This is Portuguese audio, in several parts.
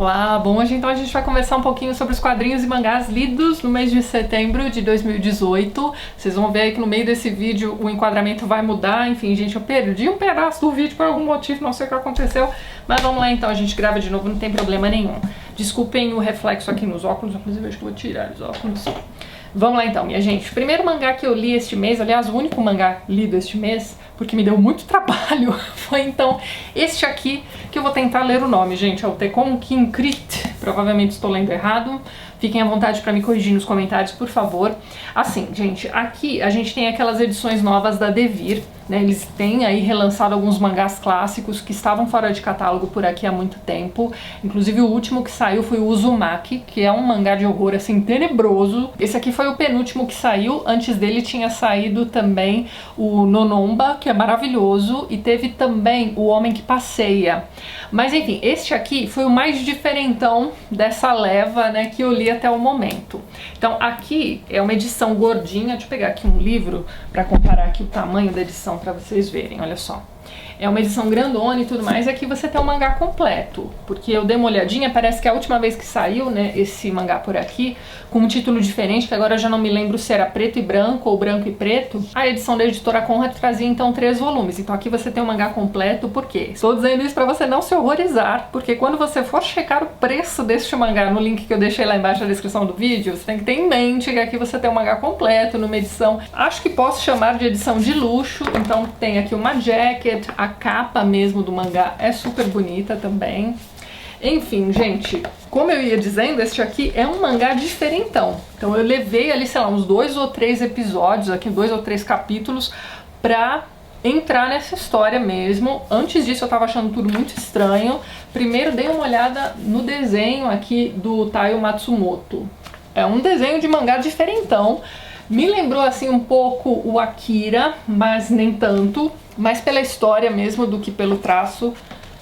Olá, bom, hoje então a gente vai conversar um pouquinho sobre os quadrinhos e mangás lidos no mês de setembro de 2018. Vocês vão ver aí que no meio desse vídeo o enquadramento vai mudar. Enfim, gente, eu perdi um pedaço do vídeo por algum motivo, não sei o que aconteceu. Mas vamos lá então, a gente grava de novo, não tem problema nenhum. Desculpem o reflexo aqui nos óculos, inclusive eu acho que vou tirar os óculos. Vamos lá então, minha gente. O primeiro mangá que eu li este mês, aliás, o único mangá lido este mês, porque me deu muito trabalho, foi então este aqui, que eu vou tentar ler o nome, gente. É o Tekkon Kinkrit. Provavelmente estou lendo errado. Fiquem à vontade para me corrigir nos comentários, por favor. Assim, gente, aqui a gente tem aquelas edições novas da Devir, né? Eles têm aí relançado alguns mangás clássicos que estavam fora de catálogo por aqui há muito tempo. Inclusive o último que saiu foi o Uzumaki, que é um mangá de horror, assim, tenebroso. Esse aqui foi o penúltimo que saiu. Antes dele tinha saído também o Nonomba, que é maravilhoso, e teve também o Homem que Passeia. Mas enfim, este aqui foi o mais diferentão dessa leva, né, que eu li até o momento. Então aqui é uma edição gordinha. Deixa eu pegar aqui um livro para comparar aqui o tamanho da edição para vocês verem, olha só. É uma edição grandona e tudo mais, e aqui você tem o mangá completo, porque eu dei uma olhadinha, parece que a última vez que saiu, né, esse mangá por aqui, com um título diferente, que agora eu já não me lembro se era preto e branco ou branco e preto, a edição da editora Conrad trazia então 3 volumes, então aqui você tem o mangá completo. Por quê? Estou dizendo isso para você não se horrorizar, porque quando você for checar o preço deste mangá no link que eu deixei lá embaixo na descrição do vídeo, você tem que ter em mente que aqui você tem o mangá completo, numa edição, acho que posso chamar de edição de luxo. Então tem aqui uma jacket, a capa mesmo do mangá é super bonita também. Enfim, gente, como eu ia dizendo, este aqui é um mangá diferentão. Então eu levei ali, sei lá, uns 2 ou 3 episódios, aqui 2 ou 3 capítulos, pra entrar nessa história mesmo. Antes disso eu tava achando tudo muito estranho. Primeiro dei uma olhada no desenho aqui do Taiyo Matsumoto. É um desenho de mangá diferentão. Me lembrou assim um pouco o Akira, mas nem tanto, mais pela história mesmo do que pelo traço.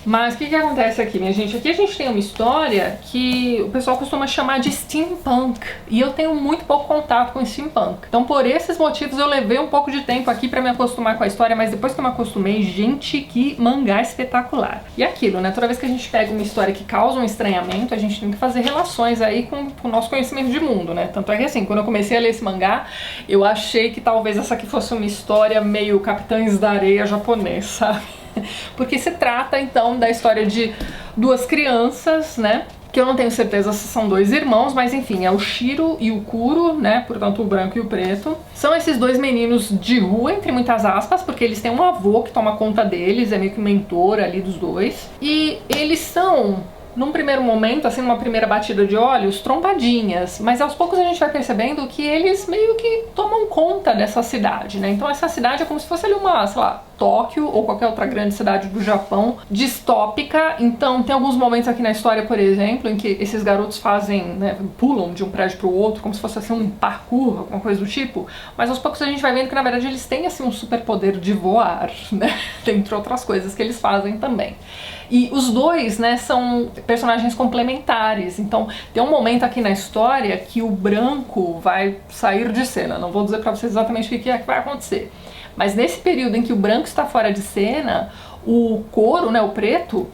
Mas o que acontece aqui, minha gente? Aqui a gente tem uma história que o pessoal costuma chamar de steampunk, e eu tenho muito pouco contato com steampunk. Então por esses motivos eu levei um pouco de tempo aqui pra me acostumar com a história, mas depois que eu me acostumei, gente, que mangá espetacular. E aquilo, né? Toda vez que a gente pega uma história que causa um estranhamento, a gente tem que fazer relações aí com o nosso conhecimento de mundo, né? Tanto é que assim, quando eu comecei a ler esse mangá, eu achei que talvez essa aqui fosse uma história meio Capitães da Areia japonês, sabe? Porque se trata então da história de 2 crianças, né? Que eu não tenho certeza se são 2 irmãos, mas enfim, é o Shiro e o Kuro, né? Portanto, o branco e o preto. São esses 2 meninos de rua, entre muitas aspas, porque eles têm um avô que toma conta deles, é meio que mentor ali dos 2. E eles são, num primeiro momento, assim, numa primeira batida de olhos, trombadinhas, mas aos poucos a gente vai percebendo que eles meio que tomam conta dessa cidade, né? Então essa cidade é como se fosse ali uma, sei lá, Tóquio ou qualquer outra grande cidade do Japão, distópica. Então tem alguns momentos aqui na história, por exemplo, em que esses garotos fazem, né, pulam de um prédio pro outro, como se fosse assim um parkour, alguma coisa do tipo, mas aos poucos a gente vai vendo que na verdade eles têm assim um superpoder de voar, né? Dentre outras coisas que eles fazem também. E os 2, né, são personagens complementares. Então tem um momento aqui na história que o branco vai sair de cena. Não vou dizer pra vocês exatamente o que é que vai acontecer, mas nesse período em que o branco está fora de cena, o Kuro, né, o preto,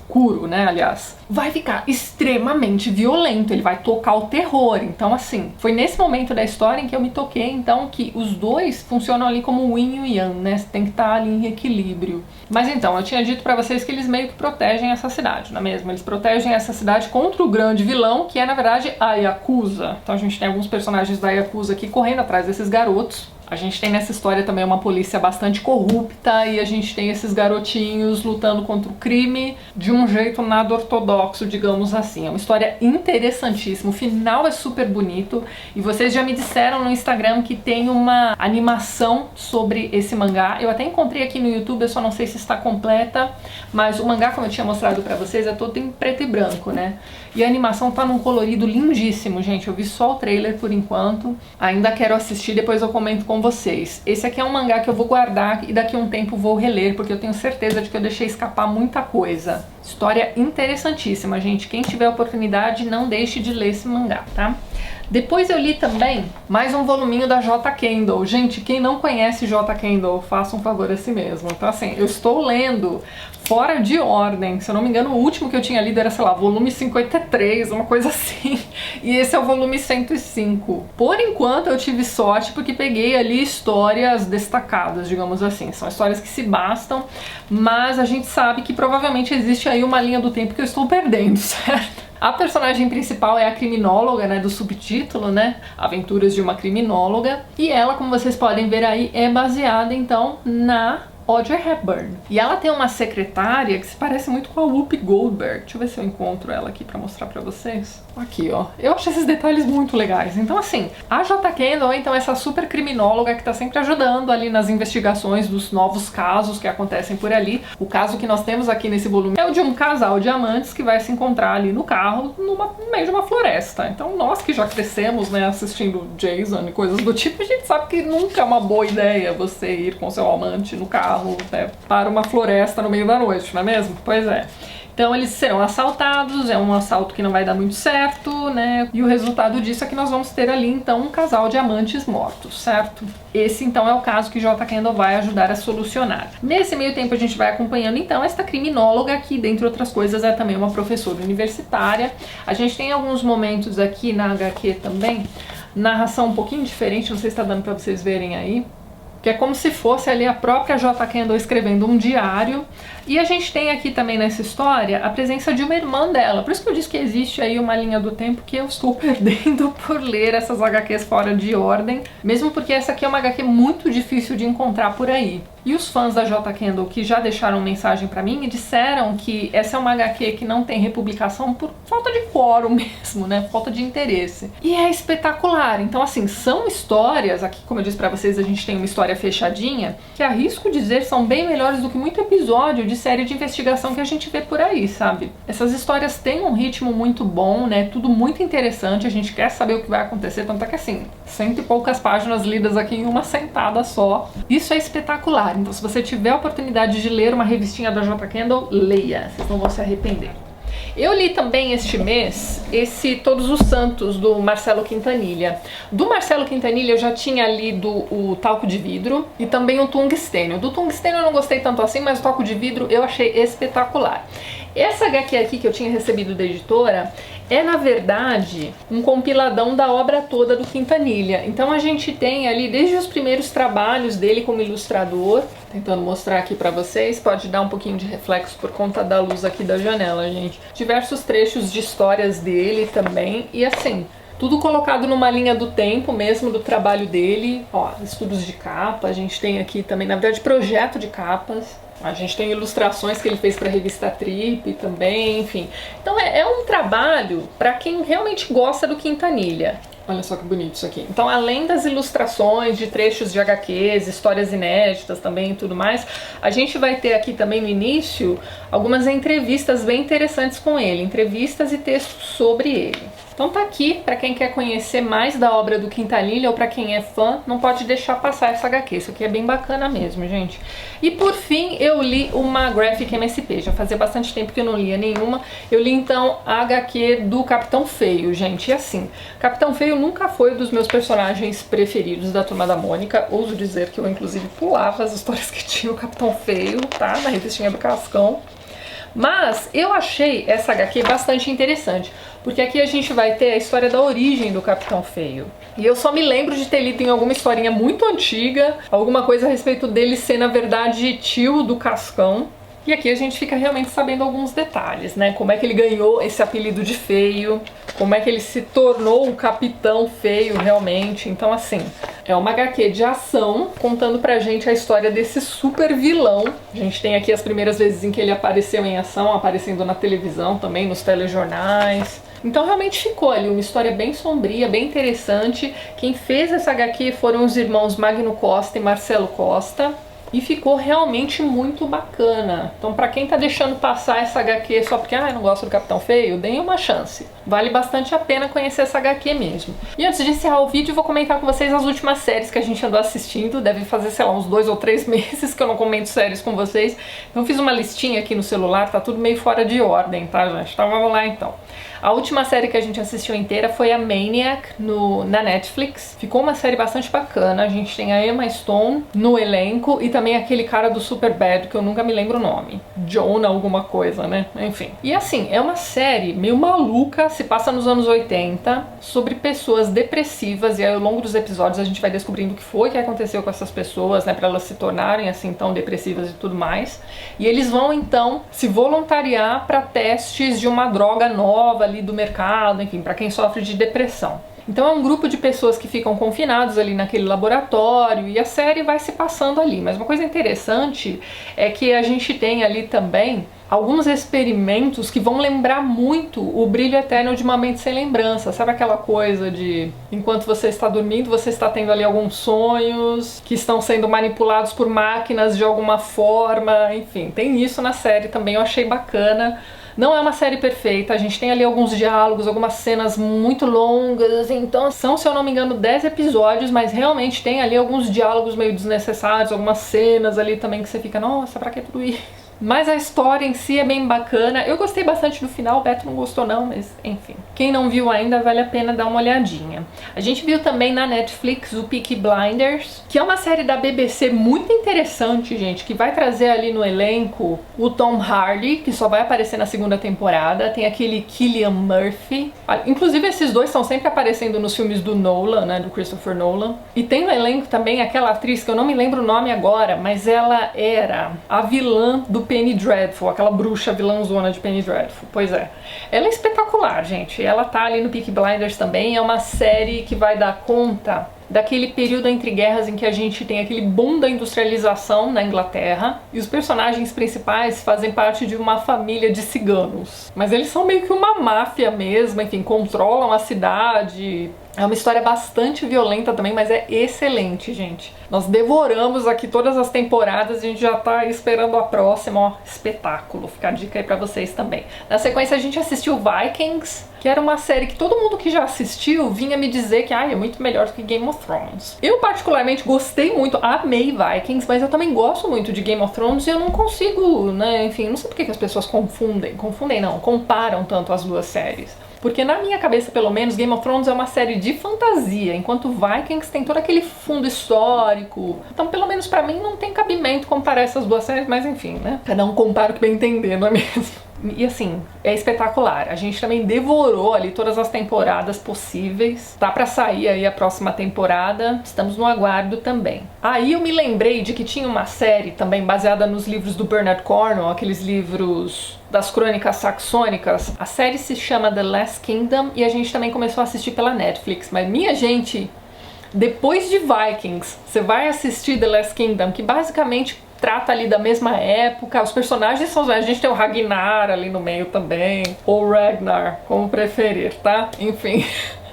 Kuro, né, aliás, vai ficar extremamente violento, ele vai tocar o terror. Então assim, foi nesse momento da história em que eu me toquei, então, que os 2 funcionam ali como o yin e o yang, né, você tem que estar ali em equilíbrio. Mas então, eu tinha dito pra vocês que eles meio que protegem essa cidade, não é mesmo? Eles protegem essa cidade contra o grande vilão, que é, na verdade, a Yakuza. Então a gente tem alguns personagens da Yakuza aqui correndo atrás desses garotos. A gente tem nessa história também uma polícia bastante corrupta, e a gente tem esses garotinhos lutando contra o crime de um jeito nada ortodoxo, digamos assim. É uma história interessantíssima, o final é super bonito, e vocês já me disseram no Instagram que tem uma animação sobre esse mangá. Eu até encontrei aqui no YouTube, eu só não sei se está completa, mas o mangá, como eu tinha mostrado pra vocês, é todo em preto e branco, né? E a animação tá num colorido lindíssimo, gente. Eu vi só o trailer por enquanto, ainda quero assistir, depois eu comento com vocês. Esse aqui é um mangá que eu vou guardar e daqui a um tempo vou reler, porque eu tenho certeza de que eu deixei escapar muita coisa. História interessantíssima, gente. Quem tiver oportunidade, não deixe de ler esse mangá, tá? Depois eu li também mais um voluminho da J. Kendall. Gente, quem não conhece J. Kendall, faça um favor a si mesmo. Então assim, eu estou lendo fora de ordem. Se eu não me engano, o último que eu tinha lido era, sei lá, volume 53, uma coisa assim. E esse é o volume 105. Por enquanto eu tive sorte porque peguei ali histórias destacadas, digamos assim. São histórias que se bastam, mas a gente sabe que provavelmente existe aí uma linha do tempo que eu estou perdendo, certo? A personagem principal é a criminóloga, né, do subtítulo, né, Aventuras de uma Criminóloga, e ela, como vocês podem ver aí, é baseada então na Audrey Hepburn. E ela tem uma secretária que se parece muito com a Whoopi Goldberg. Deixa eu ver se eu encontro ela aqui pra mostrar pra vocês. Aqui, ó. Eu acho esses detalhes muito legais. Então, assim, a J. Kendall, então, essa super criminóloga que tá sempre ajudando ali nas investigações dos novos casos que acontecem por ali. O caso que nós temos aqui nesse volume é o de um casal de amantes que vai se encontrar ali no carro, no meio de uma floresta. Então, nós que já crescemos, né, assistindo Jason e coisas do tipo, a gente sabe que nunca é uma boa ideia você ir com seu amante no carro, né, para uma floresta no meio da noite, não é mesmo? Pois é. Então eles serão assaltados, é um assalto que não vai dar muito certo, né? E o resultado disso é que nós vamos ter ali então um casal de amantes mortos, certo? Esse então é o caso que J. Kendall vai ajudar a solucionar. Nesse meio tempo a gente vai acompanhando então esta criminóloga que, dentre outras coisas, é também uma professora universitária. A gente tem alguns momentos aqui na HQ também, narração um pouquinho diferente, não sei se está dando para vocês verem aí, que é como se fosse ali a própria J. Kendall escrevendo um diário. E a gente tem aqui também nessa história a presença de uma irmã dela. Por isso que eu disse que existe aí uma linha do tempo que eu estou perdendo por ler essas HQs fora de ordem, mesmo porque essa aqui é uma HQ muito difícil de encontrar por aí. E os fãs da J. Kendall que já deixaram mensagem pra mim disseram que essa é uma HQ que não tem republicação por falta de quórum mesmo, né? Falta de interesse. E é espetacular. Então, assim, são histórias, aqui como eu disse pra vocês, a gente tem uma história fechadinha, que arrisco dizer são bem melhores do que muito episódio de série de investigação que a gente vê por aí, sabe? Essas histórias têm um ritmo muito bom, né? Tudo muito interessante, a gente quer saber o que vai acontecer, tanto é que assim, 100 e poucas páginas lidas aqui em uma sentada só. Isso é espetacular. Então, se você tiver a oportunidade de ler uma revistinha da J. Kendall, leia, vocês não vão se arrepender. Eu li também este mês esse Todos os Santos, do Marcelo Quintanilha. Do Marcelo Quintanilha eu já tinha lido o Talco de Vidro e também o Tungstênio. Do Tungstênio eu não gostei tanto assim, mas o Talco de Vidro eu achei espetacular. Essa HQ aqui que eu tinha recebido da editora é, na verdade, um compiladão da obra toda do Quintanilha. Então a gente tem ali desde os primeiros trabalhos dele como ilustrador, tentando mostrar aqui pra vocês, pode dar um pouquinho de reflexo por conta da luz aqui da janela, gente. Diversos trechos de histórias dele também, e assim, tudo colocado numa linha do tempo mesmo do trabalho dele. Ó, estudos de capa, a gente tem aqui também, na verdade, projeto de capas. A gente tem ilustrações que ele fez para a revista Trip também, enfim. Então é um trabalho para quem realmente gosta do Quintanilha. Olha só que bonito isso aqui. Então, além das ilustrações de trechos de HQs, histórias inéditas também e tudo mais, a gente vai ter aqui também no início algumas entrevistas bem interessantes com ele, entrevistas e textos sobre ele. Então tá aqui, para quem quer conhecer mais da obra do Quintanilha ou para quem é fã, não pode deixar passar essa HQ, isso aqui é bem bacana mesmo, gente. E por fim, eu li uma Graphic MSP, já fazia bastante tempo que eu não lia nenhuma. Eu li então a HQ do Capitão Feio, gente, e assim, Capitão Feio nunca foi dos meus personagens preferidos da Turma da Mônica, ouso dizer que eu inclusive pulava as histórias que tinha o Capitão Feio, tá, na revistinha do Cascão. Mas eu achei essa HQ bastante interessante, porque aqui a gente vai ter a história da origem do Capitão Feio. E eu só me lembro de ter lido em alguma historinha muito antiga, alguma coisa a respeito dele ser, na verdade, tio do Cascão. E aqui a gente fica realmente sabendo alguns detalhes, né? Como é que ele ganhou esse apelido de feio, como é que ele se tornou o Capitão Feio realmente. Então, assim, é uma HQ de ação contando pra gente a história desse super vilão. A gente tem aqui as primeiras vezes em que ele apareceu em ação, aparecendo na televisão também, nos telejornais. Então realmente ficou ali uma história bem sombria, bem interessante. Quem fez essa HQ foram os irmãos Magno Costa e Marcelo Costa. E ficou realmente muito bacana. Então, pra quem tá deixando passar essa HQ só porque não gosto do Capitão Feio, deem uma chance. Vale bastante a pena conhecer essa HQ mesmo. E antes de encerrar o vídeo, eu vou comentar com vocês as últimas séries que a gente andou assistindo. Deve fazer, sei lá, uns 2 ou 3 meses que eu não comento séries com vocês. Então, eu fiz uma listinha aqui no celular, tá tudo meio fora de ordem, tá, gente? Então, vamos lá então. A última série que a gente assistiu inteira foi a Maniac na Netflix. Ficou uma série bastante bacana. A gente tem a Emma Stone no elenco e também aquele cara do Superbad, que eu nunca me lembro o nome. Jonah alguma coisa, né? Enfim. E assim, é uma série meio maluca, se passa nos anos 80, sobre pessoas depressivas, e aí ao longo dos episódios a gente vai descobrindo o que foi que aconteceu com essas pessoas, né, pra elas se tornarem assim tão depressivas e tudo mais. E eles vão então se voluntariar para testes de uma droga nova ali do mercado, enfim, para quem sofre de depressão. Então é um grupo de pessoas que ficam confinados ali naquele laboratório e a série vai se passando ali. Mas uma coisa interessante é que a gente tem ali também alguns experimentos que vão lembrar muito o Brilho Eterno de uma Mente Sem Lembrança. Sabe aquela coisa de enquanto você está dormindo, você está tendo ali alguns sonhos que estão sendo manipulados por máquinas de alguma forma, enfim, tem isso na série também, eu achei bacana. Não é uma série perfeita, a gente tem ali alguns diálogos, algumas cenas muito longas, então são, se eu não me engano, 10 episódios, mas realmente tem ali alguns diálogos meio desnecessários, algumas cenas ali também que você fica, nossa, pra que tudo isso? Mas a história em si é bem bacana. Eu gostei bastante do final, o Beto não gostou não, mas enfim. Quem não viu ainda, vale a pena dar uma olhadinha. A gente viu também na Netflix o Peaky Blinders, que é uma série da BBC muito interessante, gente, que vai trazer ali no elenco o Tom Hardy, que só vai aparecer na segunda temporada, tem aquele Cillian Murphy. Inclusive esses dois estão sempre aparecendo nos filmes do Nolan, né, do Christopher Nolan. E tem no elenco também aquela atriz que eu não me lembro o nome agora, mas ela era a vilã do Penny Dreadful, aquela bruxa vilãzona de Penny Dreadful. Pois é. Ela é espetacular, gente. Ela tá ali no Peaky Blinders também. É uma série que vai dar conta daquele período entre guerras em que a gente tem aquele boom da industrialização na Inglaterra e os personagens principais fazem parte de uma família de ciganos. Mas eles são meio que uma máfia mesmo, enfim, controlam a cidade. É uma história bastante violenta também, mas é excelente, gente. Nós devoramos aqui todas as temporadas e a gente já tá aí esperando a próxima, ó, espetáculo. Fica a dica aí pra vocês também. Na sequência a gente assistiu Vikings, que era uma série que todo mundo que já assistiu vinha me dizer que é muito melhor do que Game of Thrones. Eu particularmente gostei muito, amei Vikings, mas eu também gosto muito de Game of Thrones e eu não consigo, né, enfim, não sei por que as pessoas comparam tanto as duas séries. Porque na minha cabeça, pelo menos, Game of Thrones é uma série de fantasia, enquanto Vikings tem todo aquele fundo histórico. Então, pelo menos pra mim, não tem cabimento comparar essas duas séries, mas enfim, né? Cada um compara o que bem entender, não é mesmo? E assim, é espetacular. A gente também devorou ali todas as temporadas possíveis. Tá pra sair aí a próxima temporada. Estamos no aguardo também. Aí eu me lembrei de que tinha uma série também baseada nos livros do Bernard Cornwell, aqueles livros das crônicas saxônicas. A série se chama The Last Kingdom e a gente também começou a assistir pela Netflix. Mas minha gente, depois de Vikings, você vai assistir The Last Kingdom, que basicamente trata ali da mesma época. Os personagens são... A gente tem o Ragnar ali no meio também, ou Ragnar, como preferir, tá? Enfim...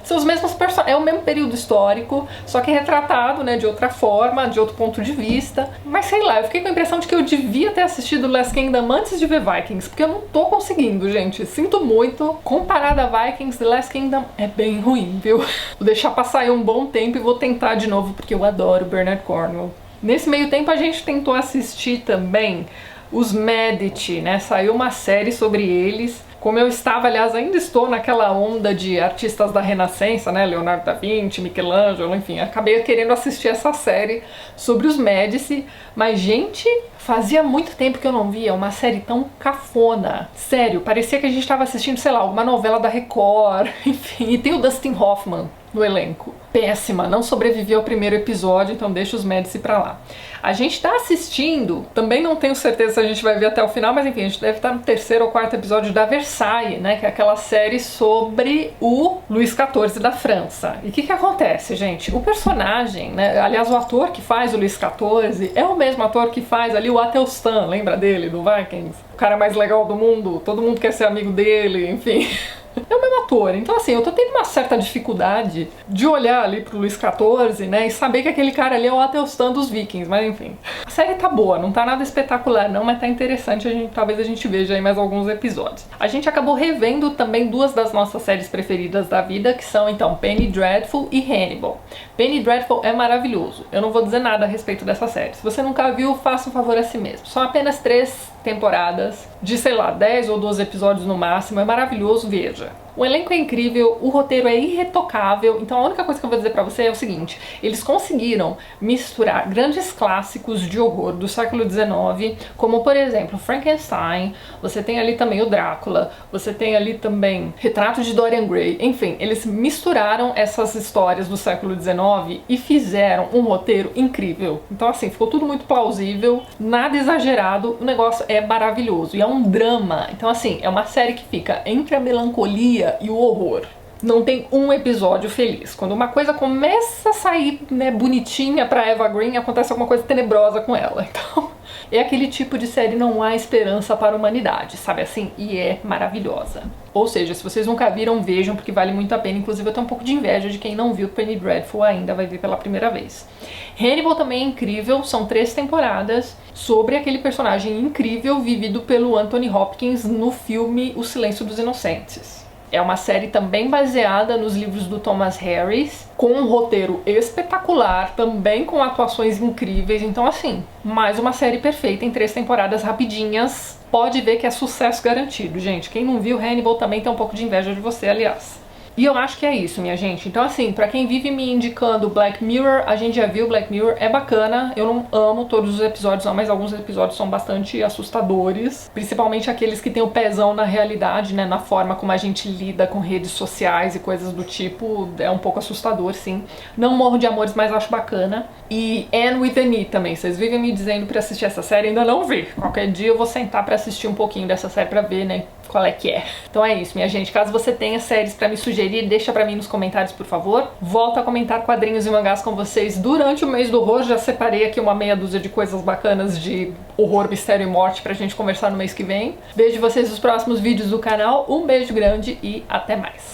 São os mesmos personagens, é o mesmo período histórico, só que retratado, né, de outra forma, de outro ponto de vista. Mas sei lá, eu fiquei com a impressão de que eu devia ter assistido Last Kingdom antes de ver Vikings, porque eu não tô conseguindo, gente. Sinto muito. Comparado a Vikings, The Last Kingdom é bem ruim, viu? Vou deixar passar aí um bom tempo e vou tentar de novo, porque eu adoro Bernard Cornwell. Nesse meio tempo a gente tentou assistir também os Medici, né? Saiu uma série sobre eles. Como eu estava, aliás, ainda estou naquela onda de artistas da Renascença, né? Leonardo da Vinci, Michelangelo, enfim, acabei querendo assistir essa série sobre os Médici. Mas, gente, fazia muito tempo que eu não via uma série tão cafona. Sério, parecia que a gente estava assistindo, sei lá, uma novela da Record, enfim. E tem o Dustin Hoffman no elenco. Péssima, não sobreviveu ao primeiro episódio, então deixa os Médici pra lá. A gente tá assistindo, também não tenho certeza se a gente vai ver até o final, mas enfim, a gente deve estar no terceiro ou quarto episódio da Versailles, né, que é aquela série sobre o Luís XIV da França. E o que acontece, gente? O personagem, né, aliás, o ator que faz o Luís XIV é o mesmo ator que faz ali o Athelstan, lembra dele, do Vikings? O cara mais legal do mundo, todo mundo quer ser amigo dele, enfim... É o mesmo ator, então assim, eu tô tendo uma certa dificuldade de olhar ali pro Luís XIV, né, e saber que aquele cara ali é o Athelstan dos Vikings, mas enfim. A série tá boa, não tá nada espetacular não, mas tá interessante, talvez a gente veja aí mais alguns episódios. A gente acabou revendo também duas das nossas séries preferidas da vida, que são então Penny Dreadful e Hannibal. Penny Dreadful é maravilhoso, eu não vou dizer nada a respeito dessa série. Se você nunca viu, faça um favor a si mesmo. São apenas 3 temporadas, de sei lá, 10 ou 12 episódios no máximo, é maravilhoso, veja. O elenco é incrível, o roteiro é irretocável, então a única coisa que eu vou dizer pra você é o seguinte: eles conseguiram misturar grandes clássicos de horror do século XIX, como por exemplo Frankenstein, você tem ali também o Drácula, você tem ali também Retrato de Dorian Gray, enfim, eles misturaram essas histórias do século XIX e fizeram um roteiro incrível. Então assim, ficou tudo muito plausível, nada exagerado, o negócio é maravilhoso e é um drama, então assim, é uma série que fica entre a melancolia e o horror. Não tem um episódio feliz. Quando uma coisa começa a sair, né, bonitinha pra Eva Green, acontece alguma coisa tenebrosa com ela. Então, é aquele tipo de série não há esperança para a humanidade, sabe assim? E é maravilhosa. Ou seja, se vocês nunca viram, vejam, porque vale muito a pena. Inclusive, eu tenho um pouco de inveja de quem não viu Penny Dreadful ainda, vai ver pela primeira vez. Hannibal também é incrível, são 3 temporadas sobre aquele personagem incrível vivido pelo Anthony Hopkins no filme O Silêncio dos Inocentes. É uma série também baseada nos livros do Thomas Harris, com um roteiro espetacular, também com atuações incríveis. Então assim, mais uma série perfeita em 3 temporadas rapidinhas. Pode ver que é sucesso garantido, gente. Quem não viu Hannibal também tem um pouco de inveja de você, aliás. E eu acho que é isso, minha gente. Então assim, pra quem vive me indicando Black Mirror, a gente já viu Black Mirror, é bacana. Eu não amo todos os episódios não, mas alguns episódios são bastante assustadores. Principalmente aqueles que tem o pezão na realidade, né, na forma como a gente lida com redes sociais e coisas do tipo. É um pouco assustador, sim. Não morro de amores, mas acho bacana. E Anne with an E também. Vocês vivem me dizendo pra assistir essa série, ainda não vi. Qualquer dia eu vou sentar pra assistir um pouquinho dessa série pra ver, né, qual é que é. Então é isso, minha gente. Caso você tenha séries pra me sugerir, deixa pra mim nos comentários, por favor. Volto a comentar quadrinhos e mangás com vocês durante o mês do horror. Já separei aqui uma meia dúzia de coisas bacanas de horror, mistério e morte pra gente conversar no mês que vem. Vejo vocês nos próximos vídeos do canal. Um beijo grande e até mais.